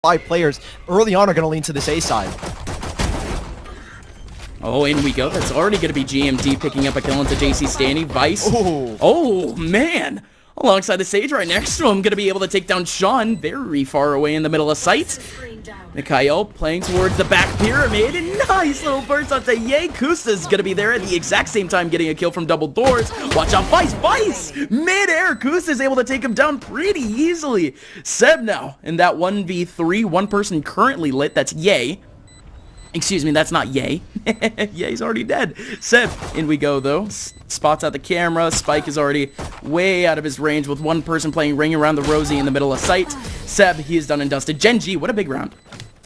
5 players early on are going to lean to this A side. Oh, in we go. That's already going to be GMD picking up a kill into JC Stanny. Vice. Oh, man. Alongside the Sage right next to him. Going to be able to take down Sean very far away in the middle of sight. Mikhail playing towards the back pyramid. And nice little burst onto Ye. Kusta's going to be there at the exact same time getting a kill from double doors. Watch out, Vice. Vice! Mid-air. Kusta's able to take him down pretty easily. Seb now in that 1v3. One person currently lit. That's Ye. Excuse me, that's not Ye. Ye's already dead. Seb, in we go though. Spots out the camera. Spike is already way out of his range with one person playing Ring Around the Rosie in the middle of sight. Seb, he is done and dusted. Gen G, what a big round.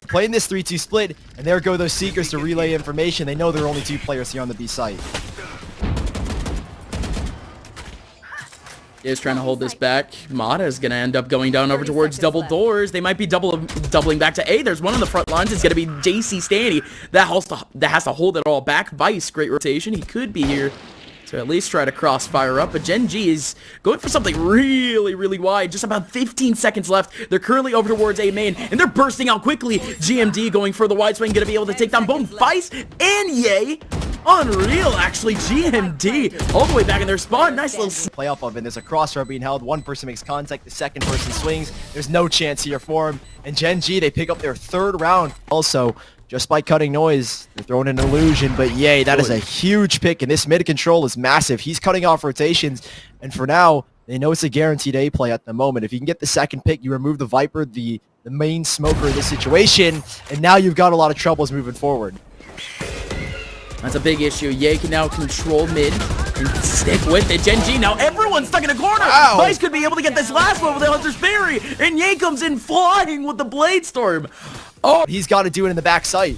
Playing this 3-2 split, and there go those Seekers to relay information. They know there are only 2 players here on the B site. Is trying to hold this back. Mata is going to end up going down over towards double doors. They might be doubling back to A. There's one on the front lines. It's going to be JC Stanny. That has to hold it all back. Vice, great rotation. He could be here to at least try to crossfire up. But Gen G is going for something really, really wide. Just about 15 seconds left. They're currently over towards A main, and they're bursting out quickly. GMD going for the wide swing. Going to be able to take down both Vice and Ye. Unreal, actually. GMD all the way back in their spawn. Nice little play up of it. There's a crossfire being held. One person makes contact. The second person swings. There's no chance here for him. And Gen G, they pick up their 3rd round. Also, just by cutting noise, they're throwing an illusion. But yay, that is a huge pick. And this mid control is massive. He's cutting off rotations. And for now, they know it's a guaranteed A play at the moment. If you can get the second pick, you remove the Viper, the main smoker in this situation. And now you've got a lot of troubles moving forward. That's a big issue. Ye can now control mid and stick with it. Gen G, now everyone's stuck in a corner. Wow. Vice could be able to get this last one with the Hunter's Fury. And Ye comes in flying with the Blade Storm. Oh, he's got to do it in the back sight.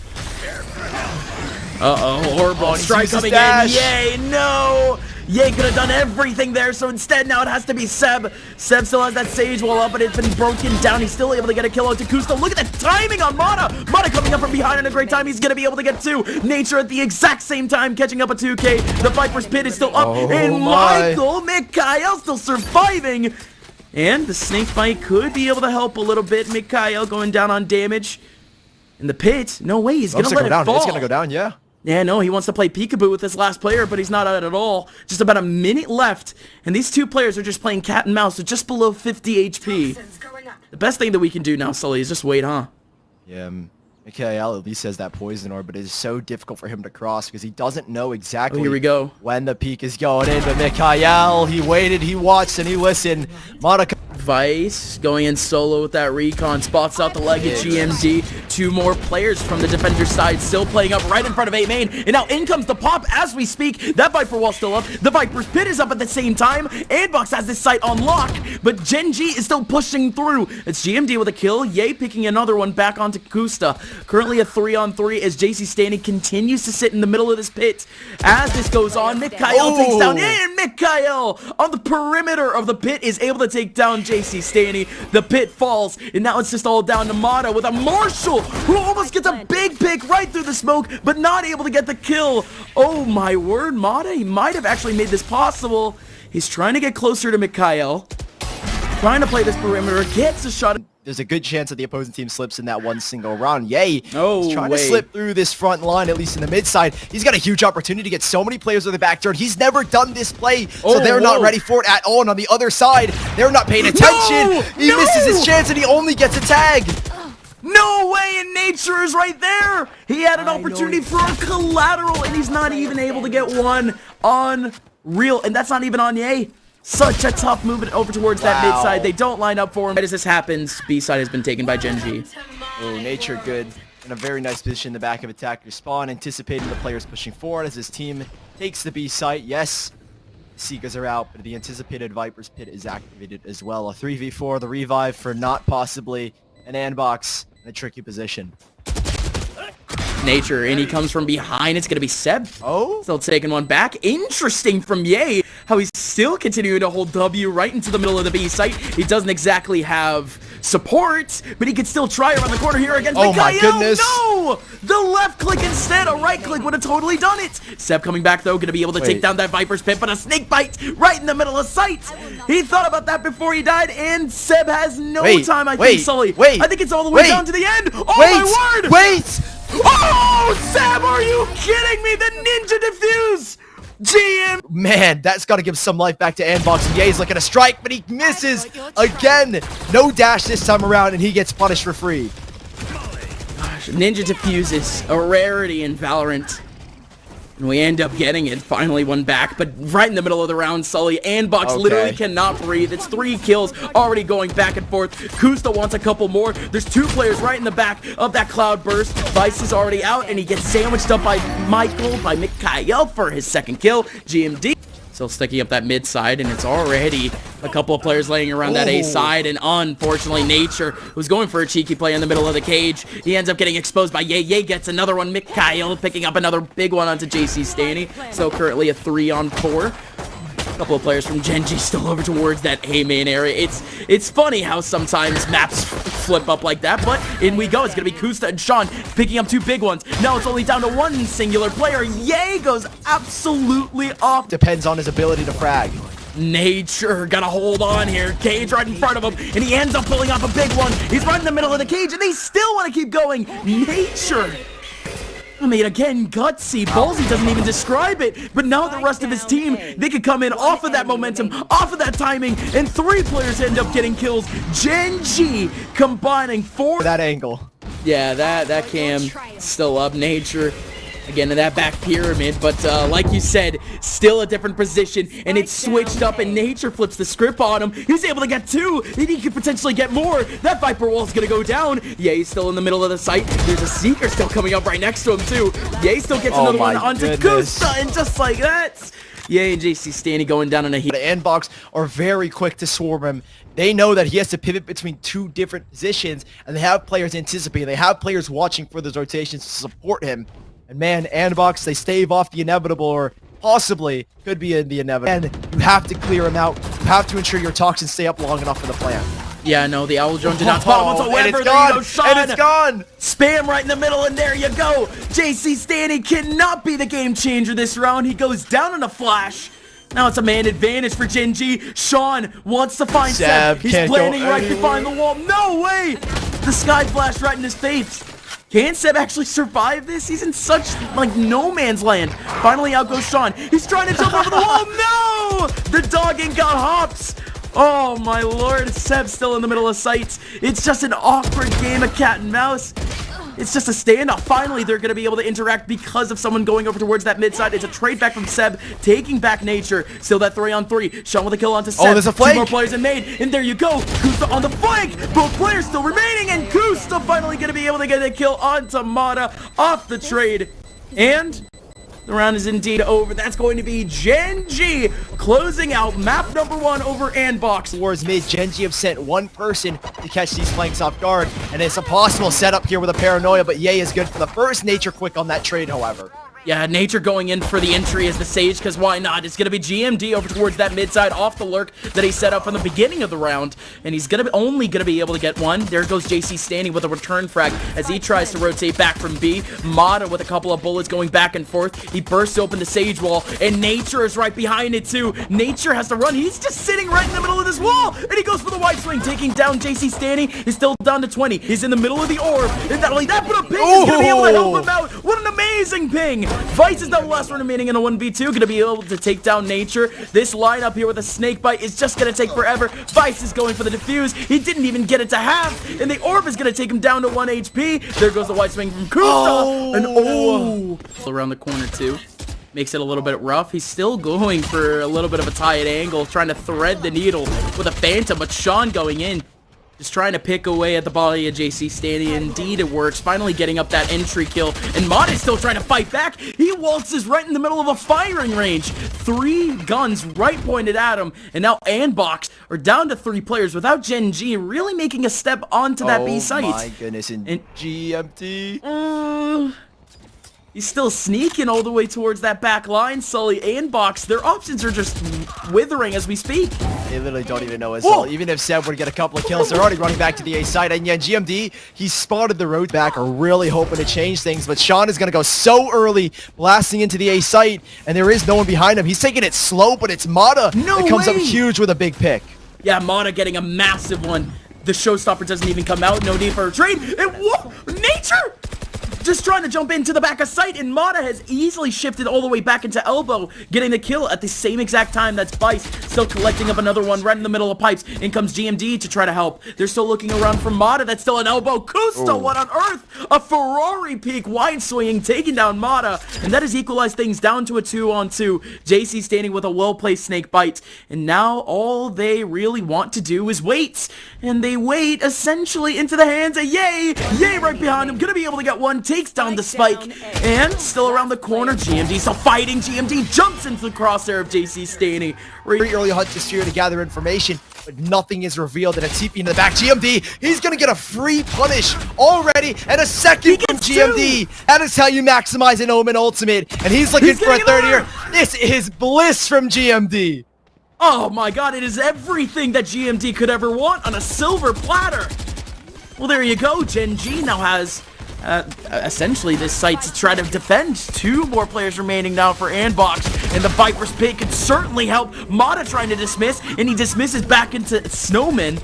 Uh-oh, horrible strike coming in. Ye, no. Ye could have done everything there, so instead now it has to be Seb. Seb still has that Sage wall up, but it's been broken down. He's still able to get a kill out to Kusta. Look at the timing on Mata. Mata coming up from behind in a great time. He's going to be able to get 2. Nature at the exact same time catching up a 2K. The Viper's Pit is still up, and Michael Mikhail still surviving. And the snake bite could be able to help a little bit. Mikhail going down on damage. In the pit, no way, he's going to let it fall. It's going to go down, yeah. Yeah, no, he wants to play peekaboo with this last player, but he's not out at all. Just about a minute left, and these 2 players are just playing cat and mouse with just below 50 HP. The best thing that we can do now, Sully, is just wait, huh? Yeah, Mikhail at least has that poison orb, but it is so difficult for him to cross because he doesn't know exactly here we go. When the peak is going in. But Mikhail, he waited, he watched, and he listened. Monica. Vice going in solo with that recon, spots out the leg at GMD. 2 more players from the defender side still playing up right in front of A main, and now in comes the pop as we speak. That Viper wall still up, the Viper's Pit is up at the same time. ANDBOX has this site on lock, but Gen G is still pushing through. It's GMD with a kill, Ye picking another one back onto Kusta. Currently a 3-on-3 as JC Stanny continues to sit in the middle of this pit. As this goes on, Mikhail takes down, and Mikhail on the perimeter of the pit is able to take down JC Stanny. The pit falls, and now it's just all down to Mata with a Marshall who almost gets a big pick right through the smoke, but not able to get the kill. Oh my word, Mata, he might have actually made this possible. He's trying to get closer to Mikhail, trying to play this perimeter, gets a shot. There's a good chance that the opposing team slips in that one single round. Yay. Oh, he's trying to slip through this front line, at least in the mid side. He's got a huge opportunity to get so many players on the back turn. He's never done this play, so they're not ready for it at all. And on the other side, they're not paying attention. He misses his chance, and he only gets a tag. No way, and Nature is right there. He had an opportunity for a collateral, and he's not even able to get one on real, and that's not even on Ye. Such a tough movement over towards that mid side. They don't line up for him. Right as this happens, B side has been taken by Gen G. Oh, Nature good. In a very nice position in the back of attacker spawn, anticipating the players pushing forward as his team takes the B site. Yes, the Seekers are out, but the anticipated Viper's Pit is activated as well. A 3v4, the revive for not possibly an ANDBOX in a tricky position. Nature, and he comes from behind. It's going to be Seb. Oh? Still taking one back. Interesting from Ye, how he's still continuing to hold W right into the middle of the B site. He doesn't exactly have support, but he could still try around the corner here against Oh my Mikhail. goodness. No! The left click instead. A right click would have totally done it. Seb coming back, though, going to be able to take down that Viper's Pit, but a snake bite right in the middle of sight. He thought about that before he died, and Seb has no time, I think, Sully. I think it's all the way down to the end. Oh, my word! Oh, Seb, are you kidding me? The ninja defuse! GM! Man, that's got to give some life back to ANDBOX. And Ye's looking to strike, but he misses again. No dash this time around, and he gets punished for free. Gosh, ninja defuse is a rarity in Valorant. And we end up getting it, finally one back, but right in the middle of the round, Sully, ANDBOX literally cannot breathe. It's 3 kills, already going back and forth. Kusta wants a couple more. There's 2 players right in the back of that cloud burst. Vice is already out, and he gets sandwiched up by Mikhail for his 2nd kill. GMD still sticking up that mid side, and it's already a couple of players laying around that A side, and unfortunately Nature, who's going for a cheeky play in the middle of the cage, he ends up getting exposed by Ye. Ye gets another one. Mikhail picking up another big one onto JC Stanny, so currently a 3-on-4. A couple of players from Genji still over towards that A main area. It's funny how sometimes maps flip up like that, but in we go. It's gonna be Kusta and Sean picking up 2 big ones. Now it's only down to 1 singular player. Ye goes absolutely off. Depends on his ability to frag. Nature gotta hold on here. Cage right in front of him, and he ends up pulling off a big one. He's right in the middle of the cage, and they still want to keep going. Nature, I mean, again, gutsy. Ballsy doesn't even describe it. But now the rest of his team, they could come in off of that momentum, off of that timing, and 3 players end up getting kills. Genji combining 4. That angle. Yeah, that cam still up. Nature again in that back pyramid, but like you said, still a different position, and it's switched up, and Nature flips the script on him. He's able to get 2, and he could potentially get more. That Viper wall's gonna go down. Ye he's still in the middle of the site. There's a Seeker still coming up right next to him too. Ye still gets another one onto Kusta, and just like that, Ye and JC Stanny going down in a heat. The ANDBOX are very quick to swarm him. They know that he has to pivot between 2 different positions, and they have players anticipating. They have players watching for those rotations to support him. And man, ANDBOX, they stave off the inevitable, or possibly could be in the inevitable. And you have to clear him out. You have to ensure your toxins stay up long enough for the plant. Yeah, no, the Owl Drone did not spot him whatsoever. And it's There gone. you go, Sean. And it's gone. Spam right in the middle, and there you go. JC Stanny cannot be the game changer this round. He goes down in a flash. Now it's a man advantage for Genji. Sean wants to find Seb. He's planning right to find the wall. No way! The sky flashed right in his face. Can Seb actually survive this? He's in such, like, no man's land. Finally, out goes Sean. He's trying to jump over the wall. No! The dog ain't got hops. Oh, my lord. Seb's still in the middle of sight. It's just an awkward game of cat and mouse. It's just a standoff. Finally, they're going to be able to interact because of someone going over towards that mid side. It's a trade back from Seb, taking back Nature. Still that 3-on-3. Sean with a kill onto Seb. Oh, there's a flank. 2 more players in made, and there you go. Kusta on the flank. Both players still remaining, and Kusta finally going to be able to get a kill onto Mata off the trade. And the round is indeed over. That's going to be Genji closing out map number 1 over ANDBOX. Towards mid, Genji have sent 1 person to catch these flanks off guard, and it's a possible setup here with a Paranoia, but Ye is good for the first Nature quick on that trade, however. Yeah, Nature going in for the entry as the Sage, because why not? It's going to be GMD over towards that mid side off the lurk that he set up from the beginning of the round, and he's only going to be able to get 1. There goes JC standing with a return frag as he tries to rotate back from B. Mata with a couple of bullets going back and forth. He bursts open the Sage wall, and Nature is right behind it too. Nature has to run. He's just sitting right in the middle of this wall, and he goes for the wide swing, taking down JC Stanny. He's still down to 20. He's in the middle of the orb, and not only that, but a ping is going to be able to help him out. What an amazing ping! Vice is the last one remaining in a 1v2, gonna be able to take down Nature. This lineup here with a snake bite is just gonna take forever. Vice is going for the defuse. He didn't even get it to half, and the orb is gonna take him down to 1 HP. There goes the wide swing from Kusta, and around the corner too. Makes it a little bit rough. He's still going for a little bit of a tight angle, trying to thread the needle with a Phantom, but Sean going in. Just trying to pick away at the body of JC Stanny. Indeed, it works. Finally getting up that entry kill. And Mod is still trying to fight back. He waltzes right in the middle of a firing range. 3 guns right pointed at him. And now ANDBOX are down to 3 players without Genji really making a step onto that B site. Oh my goodness, and GMT. He's still sneaking all the way towards that back line. Sully, ANDBOX, their options are just withering as we speak. They literally don't even know as well. Even if Seb would get a couple of kills, they're already running back to the A side. And yeah, GMD, he spotted the road back, are really hoping to change things. But Sean is going to go so early, blasting into the A site, and there is no one behind him. He's taking it slow, but it's Mata that comes up huge with a big pick. Yeah, Mata getting a massive one. The showstopper doesn't even come out. No need for a trade. Whoa, Nature! Just trying to jump into the back of sight, and Mata has easily shifted all the way back into elbow, getting the kill at the same exact time. That's Vice still collecting up another one right in the middle of pipes. In comes GMD to try to help. They're still looking around for Mata. That's still an elbow. Kusta, what on earth? A Ferrari peak wide swinging, taking down Mata, and that has equalized things down to a 2-on-2. JC standing with a well-placed snake bite, and now all they really want to do is wait, and they wait essentially into the hands of Yay. Yay right behind him, gonna be able to get one. Takes down the spike, and still around the corner, GMD still fighting. GMD jumps into the crosshair of JC Staney. Very early hunt this year to gather information, but nothing is revealed, and a TP in the back. GMD, he's gonna get a free punish already, and a second from GMD. That is how you maximize an Omen ultimate, and he's looking for a third here. This is bliss from GMD. Oh my god, it is everything that GMD could ever want on a silver platter. Well, there you go. Gen G now has essentially this site to try to defend. 2 more players remaining now for ANDBOX, and the Viper's Pit could certainly help. Mata trying to dismiss, and he dismisses back into Snowman.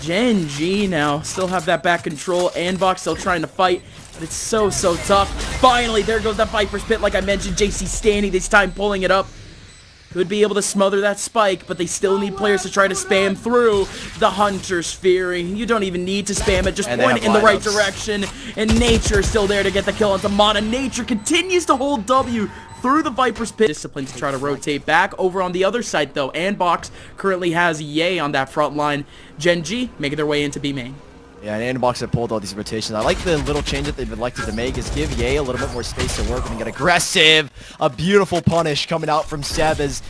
Gen G now still have that back control. ANDBOX still trying to fight, but it's so tough. Finally, there goes that Viper's Pit, like I mentioned. JC Staney this time pulling it up. Could be able to smother that spike, but they still need players to try to spam through the Hunter's Fury. You don't even need to spam it, just point it in the right direction. And Nature is still there to get the kill onto Mata. Nature continues to hold W through the Viper's Pit. Discipline to try to rotate back. Over on the other side, though, ANDBOX currently has Yay on that front line. Gen G making their way into B main. Yeah, and ANDBOX have pulled all these rotations. I like the little change that they've elected to make is give Ye a little bit more space to work and get aggressive. A beautiful punish coming out from Seb as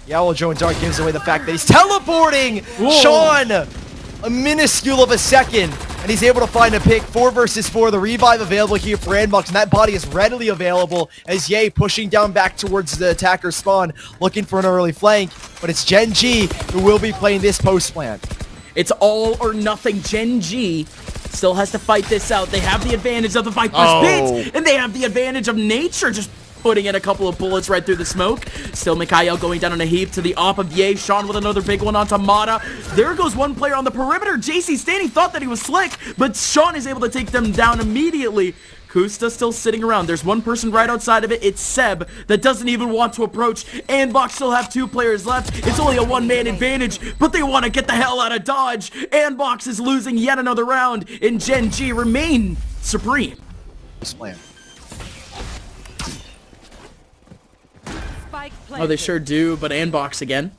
Yowl Jones Dark gives away the fact that he's teleporting. Whoa. Sean, a minuscule of a second, and he's able to find a pick. 4 versus 4. The revive available here for ANDBOX, and that body is readily available as Ye pushing down back towards the attacker spawn, looking for an early flank. But it's Gen G who will be playing this post plant. It's all or nothing. Gen G still has to fight this out. They have the advantage of the Viper's Pit, and they have the advantage of Nature just putting in a couple of bullets right through the smoke. Still Mikhail going down on a heap to the op of Ye. Sean with another big one onto Mata. There goes one player on the perimeter. JC Staney thought that he was slick, but Sean is able to take them down immediately. Kusta still sitting around. There's one person right outside of it. It's Seb that doesn't even want to approach. ANDBOX still have 2 players left. It's only a 1-man advantage, but they want to get the hell out of Dodge. ANDBOX is losing yet another round, and Gen G remain supreme. Oh, they sure do, but ANDBOX again.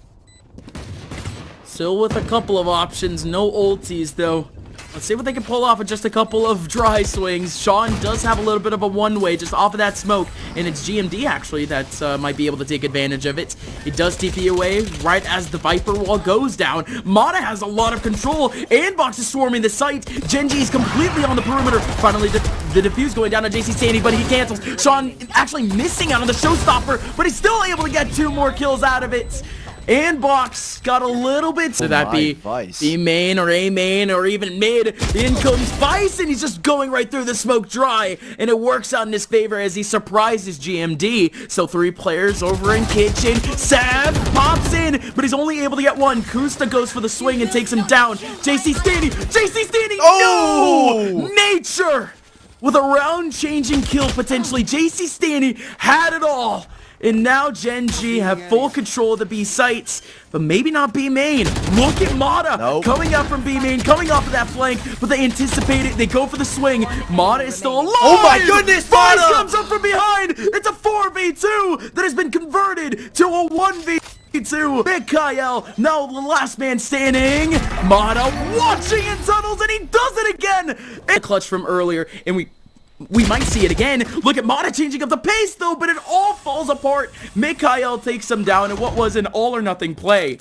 Still with a couple of options. No ultis, though. Let's see what they can pull off with just a couple of dry swings. Sean does have a little bit of a one-way just off of that smoke, and it's GMD actually that might be able to take advantage of it. It does TP away right as the Viper wall goes down. Mata has a lot of control. ANDBOX is swarming the site. Gen G is completely on the perimeter. Finally, the defuse going down on JC Staney, but he cancels. Sean actually missing out on the showstopper, but he's still able to get 2 more kills out of it. ANDBOX got a little bit, so that be B main or A main or even mid. In comes Vice, and he's just going right through the smoke dry, and it works out in his favor as he surprises GMD. So 3 players over in kitchen. Sab pops in, but he's only able to get 1. Kusta goes for the swing and takes him down. JC Staney, no! Nature with a round-changing kill potentially. JC Staney had it all. And now Gen G have full control of the B sites, but maybe not B main. Look at Mata coming up from B main, coming off of that flank, but they anticipate it. They go for the swing. Mata is still alive. Oh my goodness, Mata comes up from behind. It's a 4v2 that has been converted to a 1v2. Mikhail, now the last man standing. Mata watching in tunnels, and he does it again. A clutch from earlier, and we might see it again. Look at Mata changing up the pace, though, but it all falls apart. Mikhail takes him down in what was an all-or-nothing play.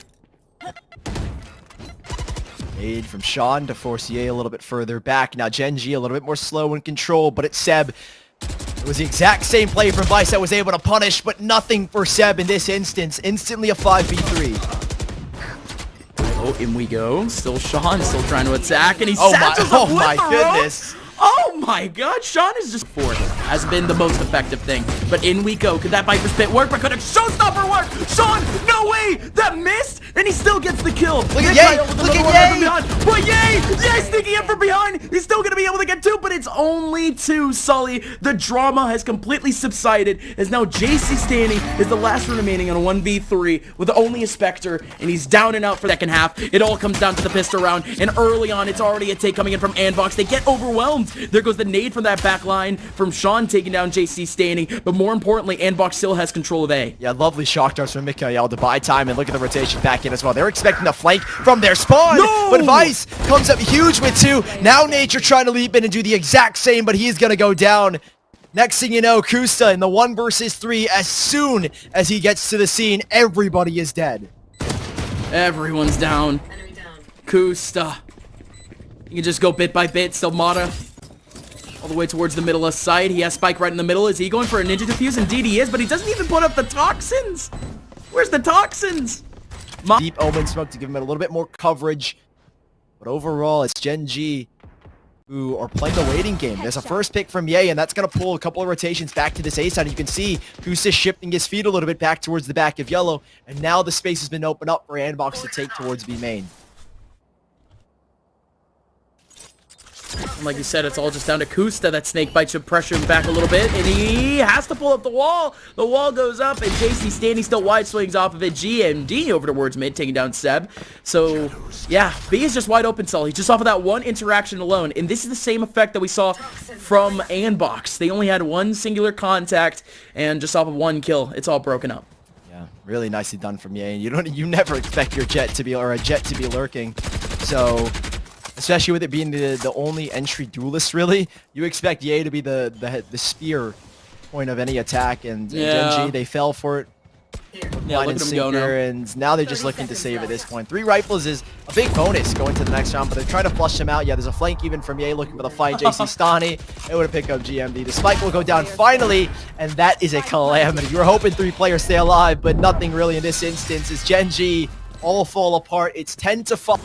Aid from Sean to force Ye a little bit further back. Now Gen G a little bit more slow in control, but it's Seb It was the exact same play from Vice that was able to punish, but nothing for Seb in this instance. Instantly a 5v3. Oh, in we go. Still Sean, still trying to attack, and he Oh satchels up with my the goodness. rope. Oh my god, Sean is just fourth. Has been the most effective thing. But in we go. Could that Viper's Pit work? But could a showstopper work? Sean, no way! That missed, and he still gets the kill. Look at Ye! Look at Ye! But Ye sneaking in from behind. He's still gonna be able to get two, but it's only two, Sully. The drama has completely subsided, as now JC Stanley is the last one remaining on a 1v3 with only a Spectre, and he's down and out for the second half. It all comes down to the pistol round, and early on, it's already a take coming in from ANDBOX. They get overwhelmed. There goes the nade from that back line from Sean taking down JC Standing, but more importantly, ANDBOX still has control of A. Yeah, lovely shock darts from Mikhail to buy time, and look at the rotation back in as well. They're expecting a flank from their spawn, but Vice comes up huge with two. Now Nature trying to leap in and do the exact same, but he's gonna go down. Next thing you know, Kusta in the 1 versus 3, as soon as he gets to the scene, everybody is dead. Everyone's down. Kusta. You can just go bit by bit. Still Mata all the way towards the middle of site. He has Spike right in the middle. Is he going for a Ninja Defuse? Indeed he is, but he doesn't even put up the toxins. Where's the toxins? Deep Omen Smoke to give him a little bit more coverage. But overall, it's Gen G who are playing the waiting game. There's a first pick from Ye, and that's going to pull a couple of rotations back to this A side. You can see Kusa shifting his feet a little bit back towards the back of Yellow, and now the space has been opened up for ANDBOX to take towards B main. And like you said, it's all just down to Kusta. That snake bite should pressure him back a little bit, and he has to pull up the wall. The wall goes up, and JC Standing still wide swings off of it. GMD over towards mid, taking down Seb. So, yeah, B is just wide open, Sully. Just off of that one interaction alone. And this is the same effect that we saw from ANDBOX. They only had one singular contact, and just off of one kill, it's all broken up. Yeah, really nicely done from Ye. And you never expect your jet to be, or a jet to be lurking. So, especially with it being the only entry duelist, really, you expect Ye to be the spear point of any attack, and Gen G, they fell for it. Yeah, look at him go now. And now they're just looking to save at this point. 3 rifles is a big bonus going to the next round, but they're trying to flush him out. Yeah, there's a flank even from Ye looking for the fight. JC Stani able to pick up GMD. The spike will go down finally, and that is a calamity. You were hoping 3 players stay alive, but nothing really in this instance. As Gen G all fall apart. It's 10-5.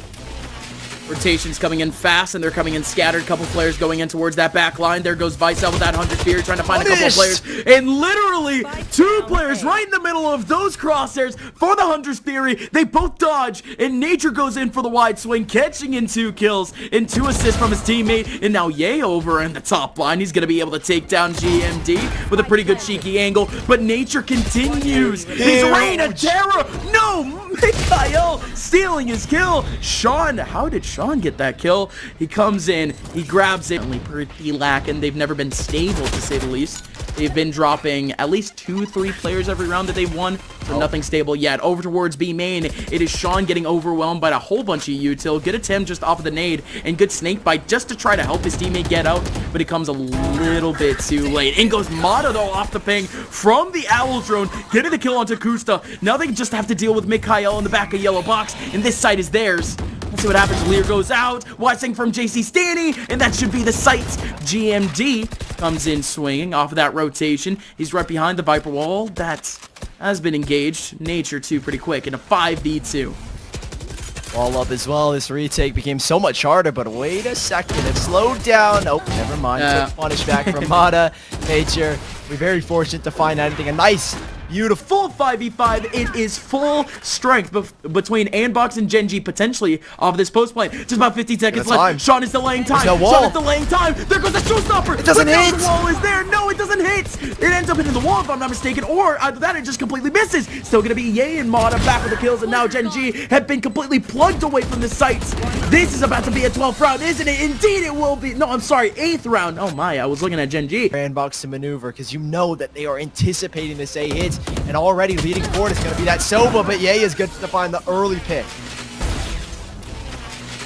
Rotations coming in fast, and they're coming in scattered. Couple players going in towards that back line. There goes Vice out with that 100 Fury, trying to find a couple of players. And literally, 2 players right in the middle of those crosshairs for the 100 Fury. They both dodge, and Nature goes in for the wide swing, catching in 2 kills and 2 assists from his teammate. And now Ye over in the top line. He's going to be able to take down GMD with a pretty good cheeky angle. But Nature continues his reign of terror. No, Mikhail stealing his kill. Sean, how did Sean get that kill? He comes in, he grabs it. Only pretty lacking. They've never been stable, to say the least. They've been dropping at least 2-3 players every round that they've won, so nothing stable yet. Over towards B main, it is Sean getting overwhelmed by a whole bunch of util. Good attempt just off of the nade, and good snake bite just to try to help his teammate get out, but it comes a little bit too late. In goes Mata, though, off the ping from the Owl drone, getting the kill onto Kusta. Now they just have to deal with Mikhail in the back of yellow box, and this side is theirs. Let's see what happens. Lear goes out, watching from JC Stanny, and that should be the site. GMD comes in swinging off of that rotation. He's right behind the Viper wall. That has been engaged. Nature too pretty quick in a 5v2. Wall up as well. This retake became so much harder, but wait a second. It slowed down. Oh, never mind. Quick punish back from Mata. Nature, we're very fortunate to find anything. A nice, beautiful 5v5. It is full strength between ANDBOX and Gen G, potentially off this post play. Just about 50 seconds left. Sean is delaying time. No wall. Sean is delaying time. There goes the showstopper. It doesn't hit. The wall is there. No, it doesn't hit. It ends up hitting the wall, if I'm not mistaken, or either that it just completely misses. Still going to be Ye and Mata back with the kills, and now Gen G have been completely plugged away from the sites. This is about to be a 12th round, isn't it? Indeed it will be. No, I'm sorry, 8th round. Oh my, I was looking at Gen G. ANDBOX to maneuver, because you know that they are anticipating this A hit, and already leading forward is going to be that Sova, but Ye is good to find the early pick.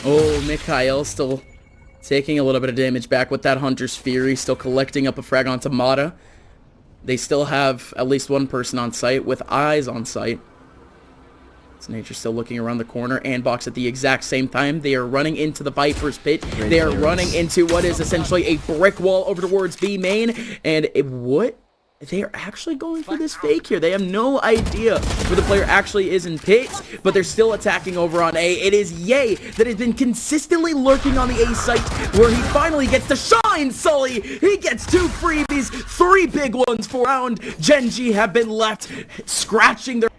Oh, Mikhail still taking a little bit of damage back with that Hunter's Fury, still collecting up a frag onto Mata. They still have at least one person on site with eyes on site. Nature still looking around the corner. ANDBOX at the exact same time. They are running into the Viper's pit. They are running into what is essentially a brick wall over towards B main. And what? They are actually going for this fake here. They have no idea where the player actually is in pit, but they're still attacking over on A. It is Ye that has been consistently lurking on the A site, where he finally gets to shine. Sully, he gets 2 freebies, 3 big ones for round. Gen G have been left scratching their...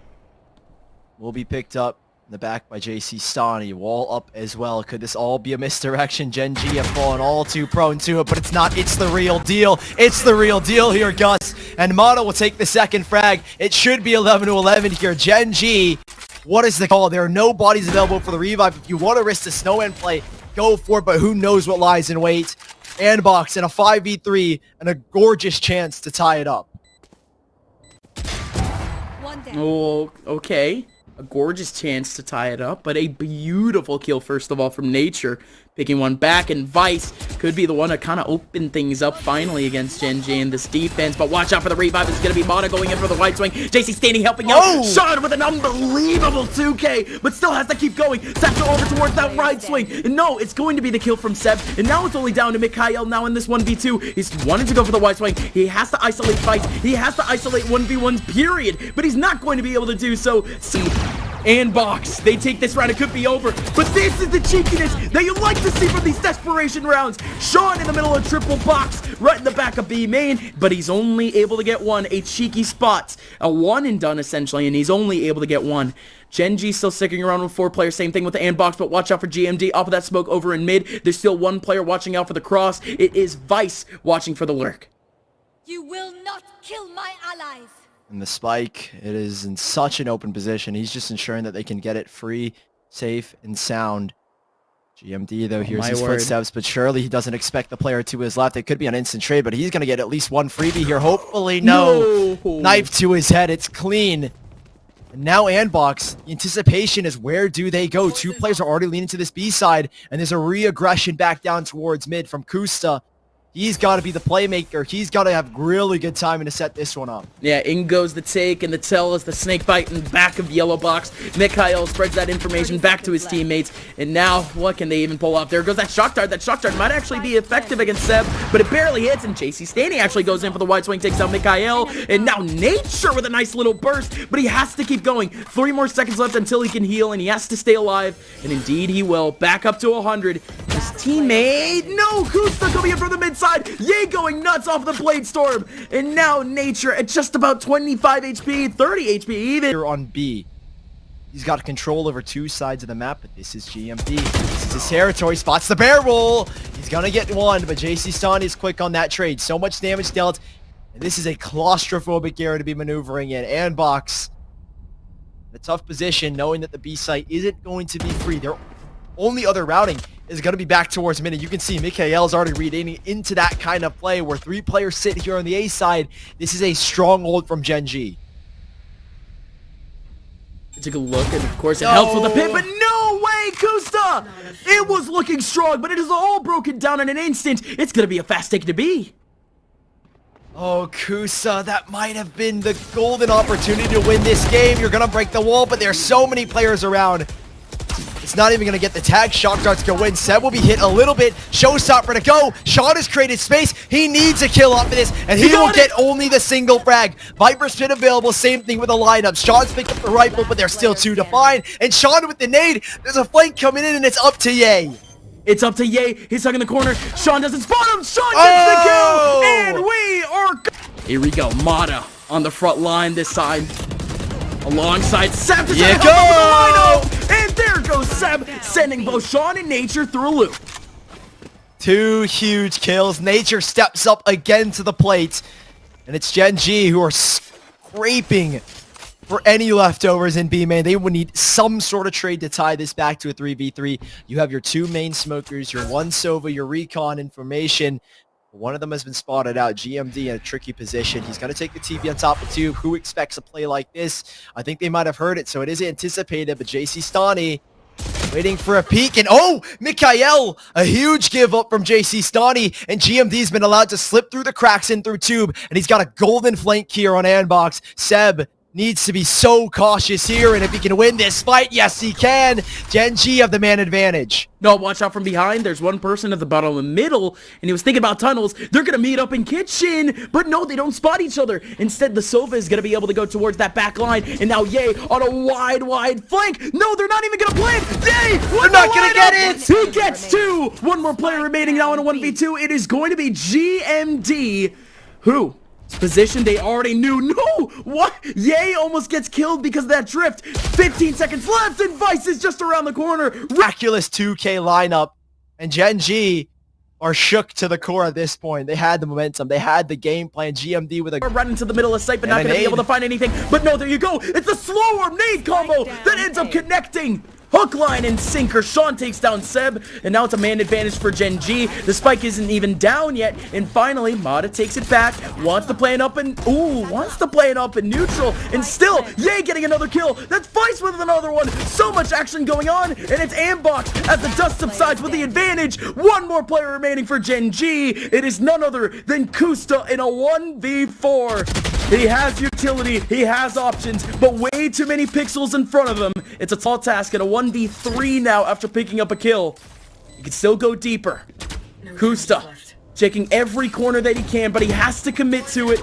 Will be picked up in the back by JC Stani. Wall up as well. Could this all be a misdirection? Gen G have fallen all too prone to it, but it's not. It's the real deal. It's the real deal here, Gus. And Mono will take the second frag. It should be 11-11 here. Gen G, what is the call? There are no bodies available for the revive. If you want to risk the snowman play, go for it, but who knows what lies in wait. ANDBOX in a 5v3 and a gorgeous chance to tie it up. Oh, okay. A gorgeous chance to tie it up, but a beautiful kill, first of all, from Nature. Picking one back, and Vice could be the one to kind of open things up finally against Gen G in this defense. But watch out for the revive. It's going to be Mono going in for the wide swing. JC standing, helping out. Sean with an unbelievable 2K, but still has to keep going. Seb over towards that right swing. And no, it's going to be the kill from Seb. And now it's only down to Mikhail now in this 1v2. He's wanting to go for the wide swing. He has to isolate Vice. He has to isolate 1v1s, period. But he's not going to be able to do so. ANDBOX, they take this round. It could be over, but this is the cheekiness that you like to see from these desperation rounds. Sean in the middle of triple box, right in the back of B main, but he's only able to get one. A cheeky spot, a one and done essentially, and he's only able to get one. Gen G still sticking around with 4 players. Same thing with the ANDBOX, but watch out for GMD off of that smoke over in mid. There's still 1 player watching out for the cross. It is Vice watching for the lurk. You will not kill my allies. And the spike, it is in such an open position. He's just ensuring that they can get it free, safe, and sound. GMD, though, hears his footsteps, but surely he doesn't expect the player to his left. It could be an instant trade, but he's going to get at least 1 freebie here. Hopefully, no. Knife to his head. It's clean. And now ANDBOX, the anticipation is where do they go? 2 players are already leaning to this B side, and there's a re-aggression back down towards mid from Kusta. He's got to be the playmaker. He's got to have really good timing to set this one up. Yeah, in goes the take, and the tell is the snake bite in the back of Yellow Box. Mikhail spreads that information back to his teammates, and now what can they even pull off? There goes that shock dart. That shock dart might actually be effective against Seb, but it barely hits, and JC Stanley actually goes in for the wide swing, takes out Mikhail, and now Nature with a nice little burst, but he has to keep going. 3 more seconds left until he can heal, and he has to stay alive, and indeed he will. Back up to 100. His teammate, no, Kusta coming in from the mid side. Ye going nuts off the Blade Storm. And now Nature at just about 25 HP, 30 HP even. Here on B. He's got control over 2 sides of the map, but this is GMD. This is his territory. Spots the bear roll. He's going to get 1, but JC Stani is quick on that trade. So much damage dealt. And this is a claustrophobic area to be maneuvering in. ANDBOX in a tough position, knowing that the B site isn't going to be free. Their only other routing is going to be back towards mid. You can see Mikhail's already reading into that kind of play where 3 players sit here on the A side. This is a stronghold from Gen G. Take a look, and of course it helps with the pit, but no way, Kusta! It was looking strong, but it is all broken down in an instant. It's going to be a fast take to B. Oh, Kusa, that might have been the golden opportunity to win this game. You're going to break the wall, but there's so many players around. It's not even going to get the tag. Shock darts go in. Seb will be hit a little bit. Showstopper to go. Sean has created space. He needs a kill off of this, and he will get only the single frag. Viper's pit available. Same thing with the lineup. Sean's picked up the rifle, but there's still 2 to find. And Sean with the nade. There's a flank coming in, and it's up to Ye. It's up to Ye. He's stuck in the corner. Sean doesn't spot him. Sean gets the kill, and we are... Here we go. Mata on the front line this time. Alongside Seb to help him with the lineup. And there goes Seb, sending both Sean and Nature through a loop. 2 huge kills. Nature steps up again to the plate. And it's Gen G who are scraping for any leftovers in B main. They would need some sort of trade to tie this back to a 3v3. You have your 2 main smokers, your 1 Sova, your recon information. One of them has been spotted out. GMD in a tricky position. He's going to take the TV on top of 2. Who expects a play like this? I think they might have heard it, so it is anticipated. But JC Stani waiting for a peek. And oh, Mikhail, a huge give up from JC Stani. And GMD's been allowed to slip through the cracks in through tube. And he's got a golden flank here on ANDBOX. Seb needs to be so cautious here, and if he can win this fight, yes he can. Gen G have the man advantage. No, watch out from behind. There's one person at the bottom of the middle, and he was thinking about tunnels. They're gonna meet up in kitchen, but no, they don't spot each other. Instead, the Sova is gonna be able to go towards that back line, and now Ye on a wide flank. No, they're not even gonna play it. Ye, they're not gonna get it. He gets two. One more player remaining now in a 1v2. It is going to be GMD, who position they already knew. No! What? Ye almost gets killed because of that drift. 15 seconds left, and Vice is just around the corner. Miraculous 2K lineup, and Gen G are shook to the core at this point. They had the momentum. They had the game plan. GMD with a run into the middle of sight, but not going to be able to find anything. But no, there you go. It's a slow arm nade combo that ends up connecting. Hook, line, and sinker. Sean takes down Seb, and now it's a man advantage for Gen G. The spike isn't even down yet, and finally, Mata takes it back, wants to play it up in neutral, and still, Ye getting another kill. That's Vice with another one. So much action going on, and it's ANDBOX as the dust subsides with the advantage. One more player remaining for Gen G. It is none other than Kusta in a 1v4. He has utility, he has options, but way too many pixels in front of him. It's a tall task in a 1v3 now after picking up a kill. He can still go deeper. Kusta checking every corner that he can, but he has to commit to it.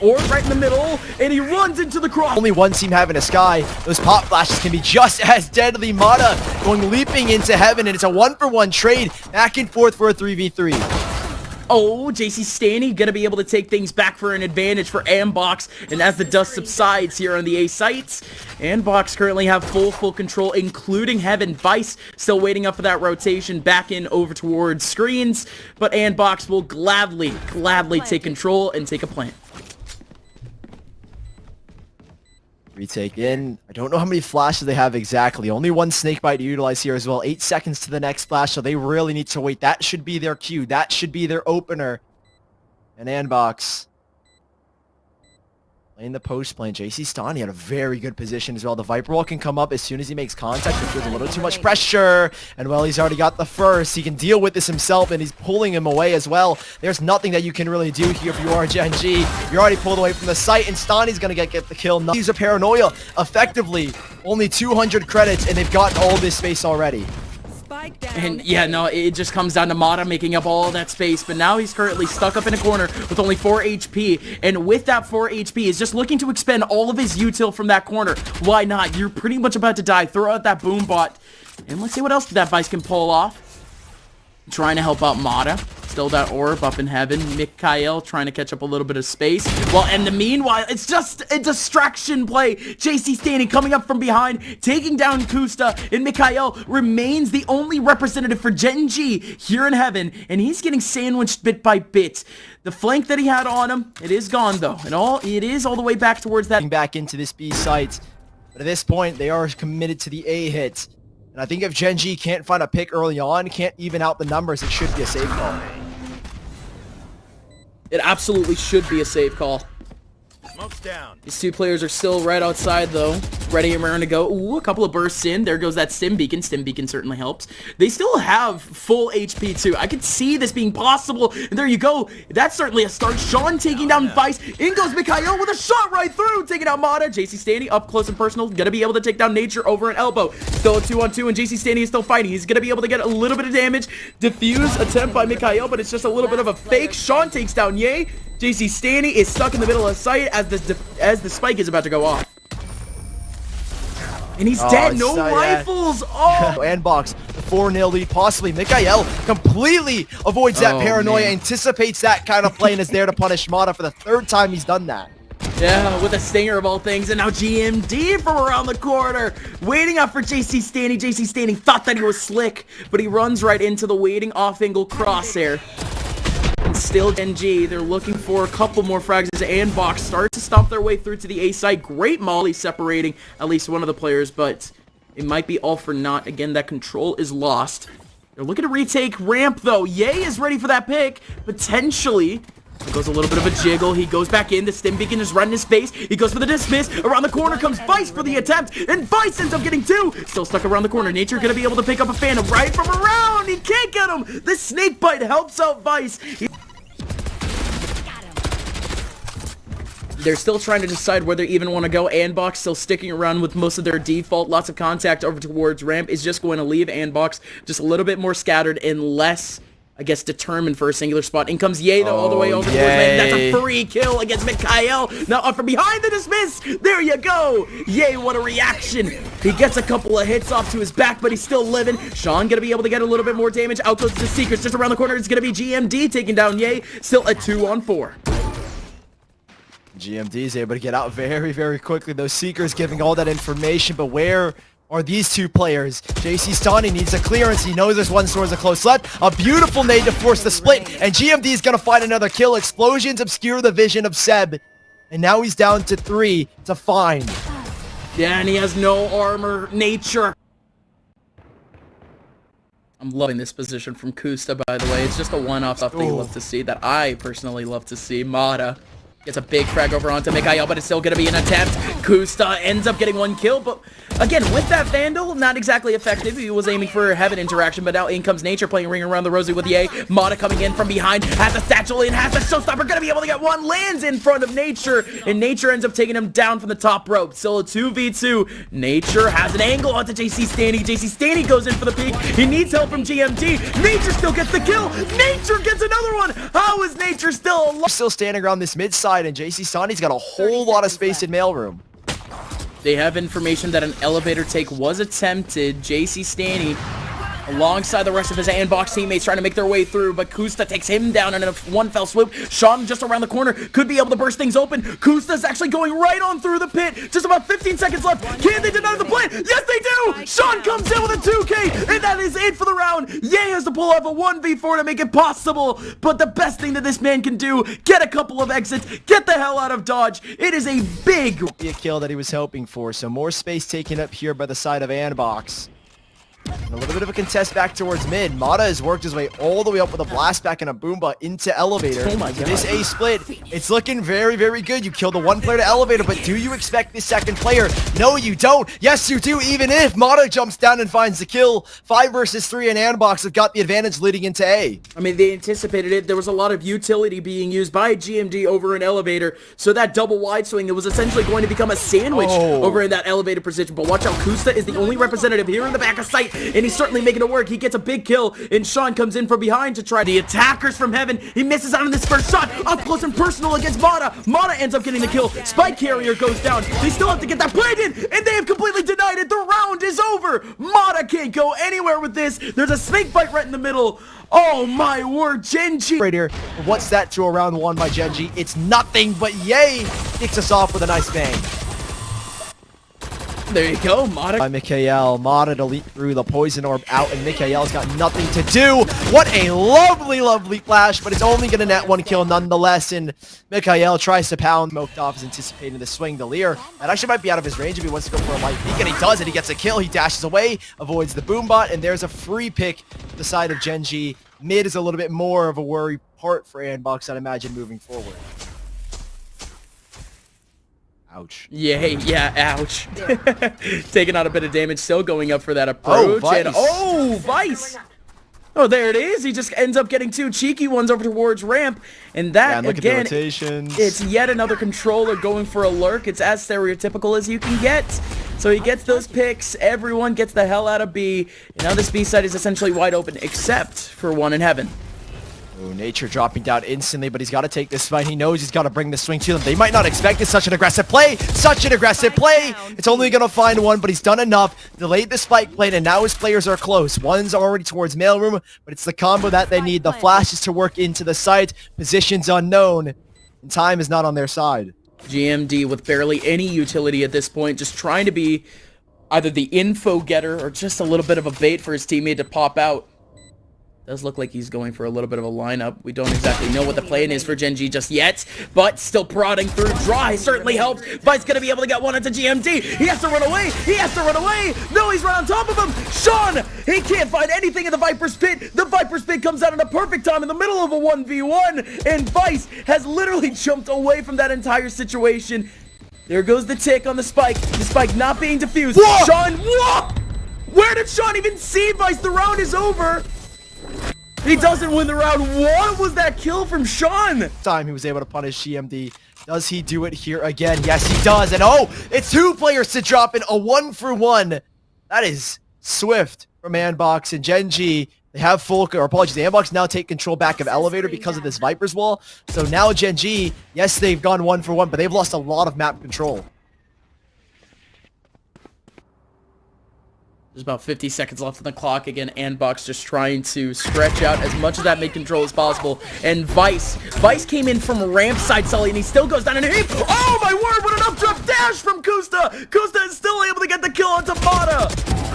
Or right in the middle, and he runs into the cross. Only one team having a sky. Those pop flashes can be just as deadly. Mata going leaping into heaven, and it's a 1-for-1 trade back and forth for a 3v3. Oh, JC Stanny gonna be able to take things back for an advantage for ANDBOX, and as the dust subsides here on the A sites, ANDBOX currently have full control, including Heaven. Vice still waiting up for that rotation back in over towards screens, but ANDBOX will gladly take control and take a plant. Retake in. I don't know how many flashes they have exactly. Only one snakebite to utilize here as well. 8 seconds to the next flash, so they really need to wait. That should be their cue. That should be their opener. And ANDBOX playing the post plane. JC Stani had a very good position as well. The Viper Wall can come up as soon as he makes contact. It feels a little too much pressure. And well, he's already got the first. He can deal with this himself, and he's pulling him away as well. There's nothing that you can really do here if you are Gen G. You're already pulled away from the site, and Stani's going to get the kill. Use a paranoia effectively. Only 200 credits, and they've gotten all this space already. And yeah, no, it just comes down to Mata making up all that space, but now he's currently stuck up in a corner with only 4 HP, and with that 4 HP, he's just looking to expend all of his util from that corner. Why not? You're pretty much about to die. Throw out that boom bot, and let's see what else that Vice can pull off. Trying to help out Mata. Still that orb up in heaven. Mikhail trying to catch up a little bit of space. Well, and the meanwhile, it's just a distraction play. JC Stanny coming up from behind, taking down Kusta, and Mikhail remains the only representative for Gen G here in heaven, and he's getting sandwiched bit by bit. The flank that he had on him, it is gone though, and it is all the way back towards that. Back into this B site, but at this point, they are committed to the A hit. And I think if Gen G can't find a pick early on, can't even out the numbers, it should be a safe call. It absolutely should be a safe call. Smoke's down. These two players are still right outside, though. Ready and raring to go. Ooh, a couple of bursts in. There goes that stim beacon. Stim beacon certainly helps. They still have full HP, too. I could see this being possible. And there you go. That's certainly a start. Sean taking down Vice. In goes Mikhail with a shot right through. Taking out Mata. JC Stanny up close and personal. Gonna be able to take down Nature over an elbow. Still a 2-on-2, and JC Stanny is still fighting. He's gonna be able to get a little bit of damage. Diffuse attempt by Mikhail, but it's just a little bit of a fake. Sean takes down Ye. JC Stanny is stuck in the middle of sight as the spike is about to go off. And he's dead. No rifles. Oh. ANDBOX, the 4-0 lead, possibly. Mikhail completely avoids that paranoia, anticipates that kind of play, and is there to punish Mata for the 3rd time he's done that. Yeah, with a stinger of all things, and now GMD from around the corner, waiting up for JC Stanny. JC Stanny thought that he was slick, but he runs right into the waiting off-angle crosshair. And still Gen G, they're looking for a couple more frags as ANDBOX starts to stomp their way through to the A side. Great molly separating at least one of the players, but it might be all for naught. Again, that control is lost. They're looking to retake ramp, though. Ye is ready for that pick, potentially. It goes a little bit of a jiggle. He goes back in. The stim beacon is right in his face. He goes for the dismiss. Around the corner comes Vice for the attempt, and Vice ends up getting 2. Still stuck around the corner. Nature gonna be able to pick up a Phantom right from around. He can't get him. The snake bite helps out Vice. They're still trying to decide where they even want to go. ANDBOX still sticking around with most of their default. Lots of contact over towards ramp is just going to leave ANDBOX just a little bit more scattered and less, I guess, determined for a singular spot. In comes Ye, though, all the way over towards ramp. That's a free kill against Mikhail. Now up from behind the dismiss. There you go. Ye, what a reaction. He gets a couple of hits off to his back, but he's still living. Sean going to be able to get a little bit more damage. Out goes the Seekers. Just around the corner, it's going to be GMD taking down Ye. Still a 2-on-4. GMD is able to get out very, very quickly. Those Seekers giving all that information, but where are these two players? JC Stani needs a clearance. He knows there's one Swords of Close left. A beautiful nade to force the split, and GMD is going to find another kill. Explosions obscure the vision of Seb, and now he's down to 3 to find. Yeah, and he has no armor. Nature. I'm loving this position from Kusta, by the way. It's just a one-off stuff that you love to see, that I personally love to see. Mata gets a big frag over onto Mikhail, but it's still going to be an attempt. Kusta ends up getting 1 kill, but again, with that Vandal, not exactly effective. He was aiming for a Heaven interaction, but now in comes Nature playing Ring Around the Rosie with Ye. Mata coming in from behind, has a satchel in, has a showstopper, going to be able to get 1, lands in front of Nature, and Nature ends up taking him down from the top rope. Still a 2v2. Nature has an angle onto JC Stanny. JC Stanny goes in for the peek. He needs help from GMD. Nature still gets the kill. Nature gets another one. How is Nature still alive? Still standing around this mid side, and JC Stani's got a whole lot of space in mailroom. They have information that an elevator take was attempted. JC Stanny, alongside the rest of his ANDBOX teammates, trying to make their way through, but Kusta takes him down in a one fell swoop. Sean just around the corner, could be able to burst things open. Kusta's actually going right on through the pit. Just about 15 seconds left. Can they deny the play? Yes, they do! Sean comes in with a 2K, and that is it for the round. Ye has to pull off a 1v4 to make it possible, but the best thing that this man can do, get a couple of exits, get the hell out of Dodge. It is a big... Be a kill that he was hoping for, so more space taken up here by the side of ANDBOX. And a little bit of a contest back towards mid. Mata has worked his way all the way up with a blast back and a boomba into elevator. Oh my god. This A split, it's looking very, very good. You killed the 1 player to elevator, but do you expect this second player? No, you don't. Yes, you do, even if Mata jumps down and finds the kill. 5 versus 3 and ANDBOX have got the advantage leading into A. I mean, they anticipated it. There was a lot of utility being used by GMD over an elevator, so that double wide swing, it was essentially going to become a sandwich over in that elevator position. But watch out, Kusta is the only representative here in the back of sight, and he's certainly making it work. He gets a big kill, and Sean comes in from behind to try the attackers from Heaven. He misses out on this first shot, up close and personal against Mata. Mata ends up getting the kill. Spike Carrier goes down. They still have to get that played in, and they have completely denied it. The round is over. Mata can't go anywhere with this. There's a snake bite right in the middle. Oh my word, Genji. Right here, what's that to a round 1 by Genji? It's nothing, but Ye kicks us off with a nice bang. There you go, Mata. By Mikhail. Mata to leap through the poison orb out, and Mikhail's got nothing to do. What a lovely, lovely flash, but it's only going to net 1 kill nonetheless, and Mikhail tries to pound. Smoked off is anticipating the swing. The Lear, that actually might be out of his range if he wants to go for a light peek, and he does it. He gets a kill. He dashes away, avoids the boombot, and there's a free pick to the side of Genji. Mid is a little bit more of a worry part for ANDBOX, I'd imagine, moving forward. Ouch. Yeah, ouch. Taking out a bit of damage, still going up for that approach. Vice. Oh, there it is. He just ends up getting 2 cheeky ones over towards ramp. And that, and again, rotations. It's yet another controller going for a lurk. It's as stereotypical as you can get. So he gets those picks. Everyone gets the hell out of B. And now this B side is essentially wide open, except for 1 in Heaven. Oh, Nature dropping down instantly, but he's got to take this fight. He knows he's got to bring the swing to them. They might not expect it. Such an aggressive play. Such an aggressive play. It's only going to find 1, but he's done enough. Delayed the spike plate, and now his players are close. 1's already towards mailroom, but it's the combo that they need. The flashes to work into the site. Positions unknown, and time is not on their side. GMD with barely any utility at this point, just trying to be either the info getter or just a little bit of a bait for his teammate to pop out. Does look like he's going for a little bit of a lineup. We don't exactly know what the plan is for Genji just yet, but still prodding through. Dry certainly helps. Vice gonna be able to get 1 into GMD. He has to run away. He has to run away. No, he's right on top of him. Sean, he can't find anything in the Viper's Pit. The Viper's Pit comes out at a perfect time in the middle of a 1v1, and Vice has literally jumped away from that entire situation. There goes the tick on the spike. The spike not being defused. Whoa! Sean, whoa! Where did Sean even see Vice? The round is over. He doesn't win the round. What was that kill from Sean? Time he was able to punish GMD. Does he do it here again? Yes, he does. And oh, it's 2 players to drop in a 1-for-1. That is swift from ANDBOX and Gen G. They have full, or apologies, the ANDBOX now take control back of Elevator because of this Viper's Wall. So now Gen G, yes, they've gone 1-for-1, but they've lost a lot of map control. There's about 50 seconds left on the clock. Again, ANDBOX just trying to stretch out as much of that mid-control as possible. And Vice came in from ramp side, Sully, and he still goes down in a heap. Oh my word, what an up-drop dash from Kusta! Kusta is still able to get the kill onto Mata.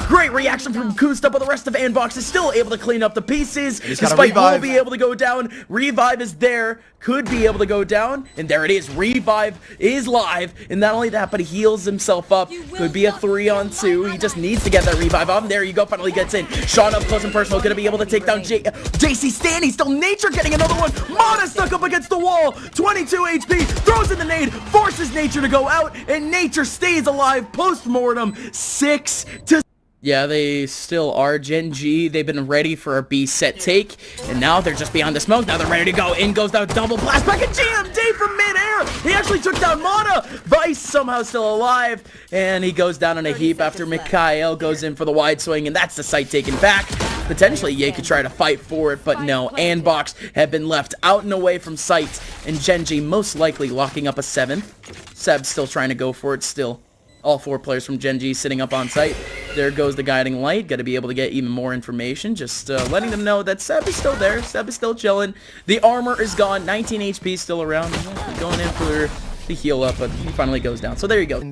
Great reaction from Kusta, but the rest of ANDBOX is still able to clean up the pieces. Despite will be able to go down. Revive is there, could be able to go down, and there it is. Revive is live, and not only that, but he heals himself up. Could be a 3-on-2. He just needs to get that revive on. There you go, finally gets in. Sean up close and personal, gonna be able to take down JC Stanley. Still Nature getting another one. Mata stuck up against the wall. 22 HP, throws in the nade, forces Nature to go out, and Nature stays alive post-mortem. 6-6. Yeah, they still are. Gen G, they've been ready for a B set take, and now they're just beyond the smoke. Now they're ready to go. In goes that double blast back at GMD from midair. He actually took down Mata. Vice somehow still alive, and he goes down in a heap after Mikhail goes in for the wide swing, and that's the site taken back. Potentially, Ye could try to fight for it, but no. ANDBOX have been left out and away from sight, and Gen G most likely locking up a 7th. Seb's still trying to go for it still. All 4 players from Gen G sitting up on site. There goes the guiding light. Got to be able to get even more information. Just letting them know that Seb is still there. Seb is still chilling. The armor is gone. 19 HP still around. Going in for the heal up, but he finally goes down. So there you go.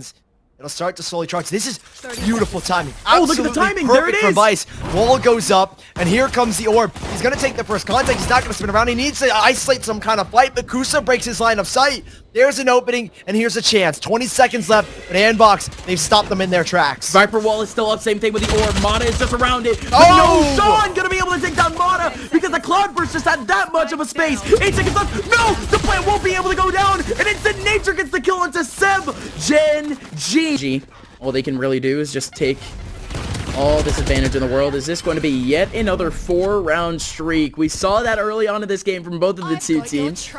It'll start to slowly charge. This is beautiful timing. Oh, look at the timing. There it is. From Vice. Wall goes up, and here comes the orb. He's going to take the first contact. He's not going to spin around. He needs to isolate some kind of fight, but Kusa breaks his line of sight. There's an opening, and here's a chance. 20 seconds left, but ANDBOX, they've stopped them in their tracks. Viper Wall is still up. Same thing with the orb. Mata is just around it. But oh! No, Sean going to be able to take down Mata because the Cloud Burst just had that much of a space. 8 seconds left. No, the plant won't be able to go down, and instead Nature gets the kill into Seb. Gen G. All they can really do is just take all this advantage in the world. Is this going to be yet another 4-round streak? We saw that early on in this game from both of the 2 teams.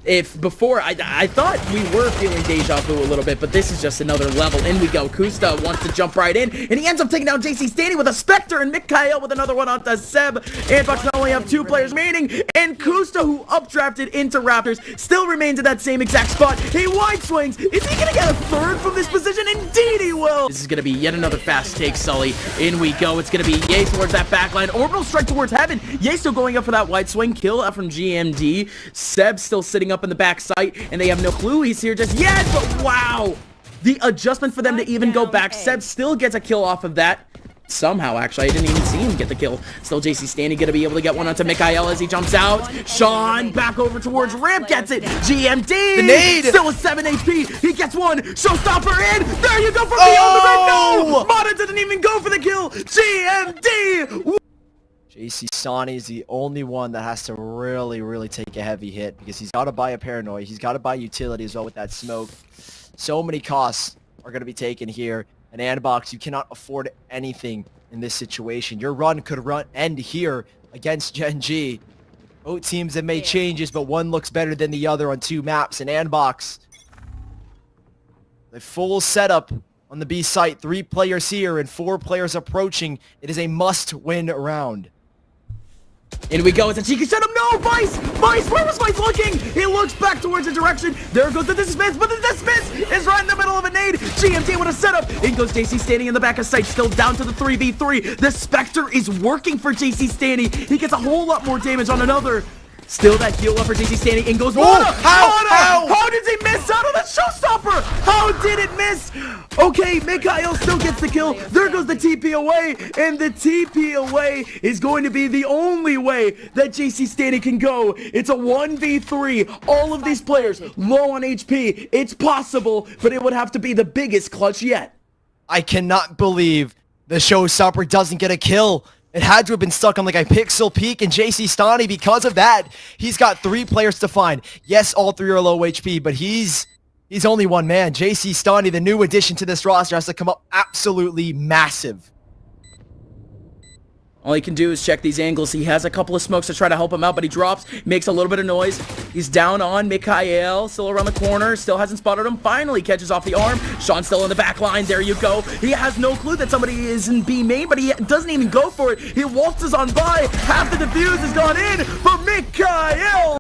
If before, I thought we were feeling deja vu a little bit, but this is just another level. In we go. Kusta wants to jump right in, and he ends up taking down JC Stanley with a Spectre, and Mikhail with another one onto Seb. ANDBOX not only have 2 players remaining, and Kusta, who updrafted into Raptors, still remains at that same exact spot. He wide swings. Is he going to get a 3rd from this position? Indeed he will. This is going to be yet another fast take, Sully. In we go. It's going to be Ye towards that backline. Orbital strike towards heaven. Ye still going up for that wide swing kill out from GMD. Seb still sitting up in the back site, and they have no clue he's here just yet, but wow! The adjustment for them to even go back. Seb still gets a kill off of that. Somehow, actually, I didn't even see him get the kill. Still, JC Stanley gonna be able to get one onto Mikhail as he jumps out. Sean back over towards ramp, gets it. GMD! The nade! Still with 7 HP. He gets one. Showstopper in. There you go from beyond the red. No! Mata didn't even go for the kill. GMD! JC Stanley is the only one that has to really take a heavy hit because he's got to buy a Paranoid. He's got to buy utility as well with that smoke. So many costs are going to be taken here. And ANDBOX, you cannot afford anything in this situation. Your run could end here against Gen G. Both teams have made changes, but one looks better than the other on 2 maps. And ANDBOX, the full setup on the B site. 3 players here and 4 players approaching. It is a must-win round. In we go. It's a cheeky setup. No, Vice! Vice! Where was Vice looking? He looks back towards the direction. There goes the dismiss, but the dismiss is right in the middle of a nade. GMT with a setup. In goes JC Stanley in the back of sight. Still down to the 3v3. The Spectre is working for JC Stanley. He gets a whole lot more damage on another. Still that heal up for JC Stanley. In goes Mata! How did he miss out on the showstopper? How did it miss? Okay, Mikhail still gets the kill. There goes the TP away, and the TP away is going to be the only way that JC Stanley can go. It's a 1v3. All of these players low on HP. It's possible, but it would have to be the biggest clutch yet. I cannot believe the showstopper doesn't get a kill. It had to have been stuck on like a pixel peak, and JC Stanley, because of that, he's got 3 players to find. Yes, all 3 are low HP, but he's only one man. JC Stanley, the new addition to this roster, has to come up absolutely massive. All he can do is check these angles. He has a couple of smokes to try to help him out, but he drops, makes a little bit of noise. He's down on Mikhail, still around the corner, still hasn't spotted him. Finally catches off the arm. Sean still in the back line. There you go. He has no clue that somebody is in B main, but he doesn't even go for it. He waltzes on by. Half the defuse has gone in, but Mikhail